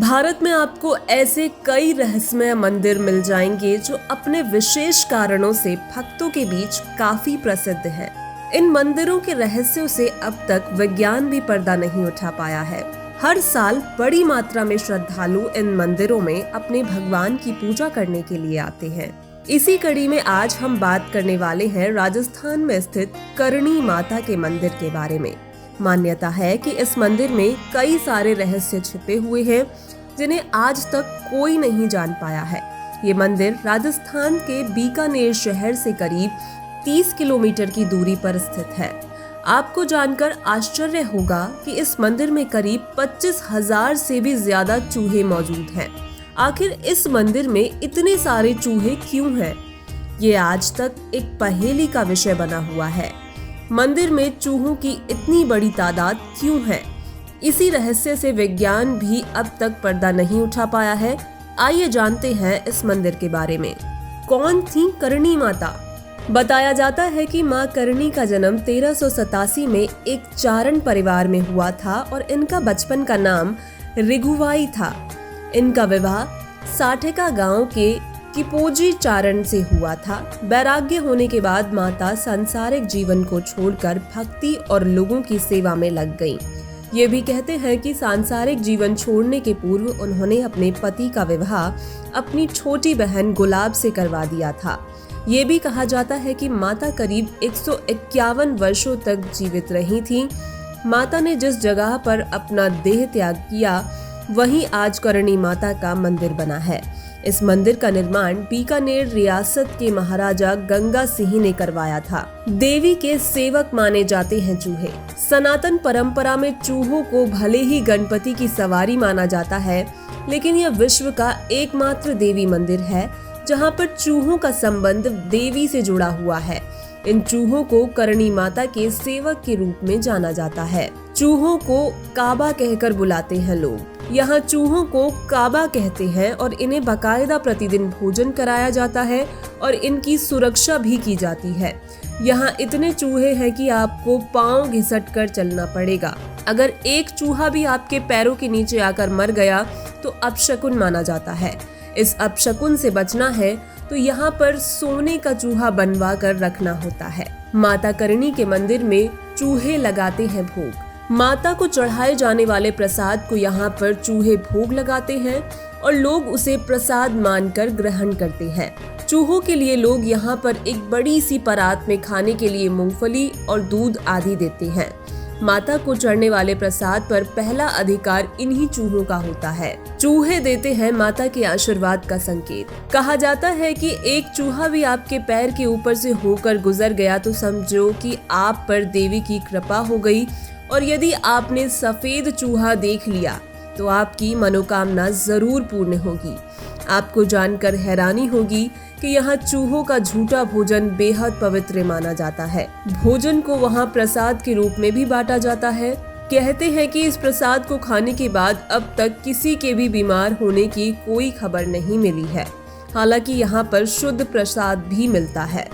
भारत में आपको ऐसे कई रहस्यमय मंदिर मिल जाएंगे जो अपने विशेष कारणों से भक्तों के बीच काफी प्रसिद्ध हैं। इन मंदिरों के रहस्यों से अब तक विज्ञान भी पर्दा नहीं उठा पाया है। हर साल बड़ी मात्रा में श्रद्धालु इन मंदिरों में अपने भगवान की पूजा करने के लिए आते हैं। इसी कड़ी में आज हम बात करने वाले हैं राजस्थान में स्थित करणी माता के मंदिर के बारे में। मान्यता है कि इस मंदिर में कई सारे रहस्य छिपे हुए हैं जिन्हें आज तक कोई नहीं जान पाया है। ये मंदिर राजस्थान के बीकानेर शहर से करीब 30 किलोमीटर की दूरी पर स्थित है। आपको जानकर आश्चर्य होगा कि इस मंदिर में करीब 25,000 से भी ज्यादा चूहे मौजूद हैं। आखिर इस मंदिर में इतने सारे चूहे क्यों हैं? ये आज तक एक पहेली का विषय बना हुआ है। मंदिर में चूहों की इतनी बड़ी तादाद क्यों है? इसी रहस्य से विज्ञान भी अब तक पर्दा नहीं उठा पाया है। आइए जानते हैं इस मंदिर के बारे में। कौन थी करणी माता? बताया जाता है कि मां करणी का जन्म 1387 में एक चारण परिवार में हुआ था और इनका बचपन का नाम रिघुवाई था। इनका विवाह साठेका गांव के किपोजी चारण से हुआ था। वैराग्य होने के बाद माता सांसारिक जीवन को छोड़कर भक्ति और लोगों की सेवा में लग गईं। ये भी कहते हैं कि सांसारिक जीवन छोड़ने के पूर्व उन्होंने अपने पति का विवाह अपनी छोटी बहन गुलाब से करवा दिया था। ये भी कहा जाता है कि माता करीब 151 वर्षों तक जीवित रही थी। माता ने जिस जगह पर अपना देह त्याग किया वहीं आज करणी माता का मंदिर बना है। इस मंदिर का निर्माण बीकानेर रियासत के महाराजा गंगा सिंह ने करवाया था। देवी के सेवक माने जाते हैं चूहे। सनातन परंपरा में चूहों को भले ही गणपति की सवारी माना जाता है, लेकिन यह विश्व का एकमात्र देवी मंदिर है जहां पर चूहों का संबंध देवी से जुड़ा हुआ है। इन चूहों को करणी माता के सेवक के रूप में जाना जाता है। चूहों को काबा कहकर बुलाते हैं लोग। यहाँ चूहों को काबा कहते हैं और इन्हें बाकायदा प्रतिदिन भोजन कराया जाता है और इनकी सुरक्षा भी की जाती है। यहाँ इतने चूहे हैं कि आपको पांव घिसट कर चलना पड़ेगा। अगर एक चूहा भी आपके पैरों के नीचे आकर मर गया तो अपशकुन माना जाता है। इस अपशकुन से बचना है तो यहाँ पर सोने का चूहा बनवा कर रखना होता है। माता करणी के मंदिर में चूहे लगाते हैं भोग। माता को चढ़ाए जाने वाले प्रसाद को यहाँ पर चूहे भोग लगाते हैं और लोग उसे प्रसाद मानकर ग्रहण करते हैं। चूहों के लिए लोग यहाँ पर एक बड़ी सी परात में खाने के लिए मूंगफली और दूध आदि देते हैं। माता को चढ़ने वाले प्रसाद पर पहला अधिकार इन्हीं चूहों का होता है। चूहे देते हैं माता के आशीर्वाद का संकेत। कहा जाता है कि एक चूहा भी आपके पैर के ऊपर से होकर गुजर गया तो समझो कि आप पर देवी की कृपा हो गई, और यदि आपने सफेद चूहा देख लिया तो आपकी मनोकामना जरूर पूर्ण होगी। आपको जानकर हैरानी होगी कि यहाँ चूहों का झूठा भोजन बेहद पवित्र माना जाता है। भोजन को वहाँ प्रसाद के रूप में भी बांटा जाता है। कहते हैं कि इस प्रसाद को खाने के बाद अब तक किसी के भी बीमार होने की कोई खबर नहीं मिली है। हालांकि यहाँ पर शुद्ध प्रसाद भी मिलता है।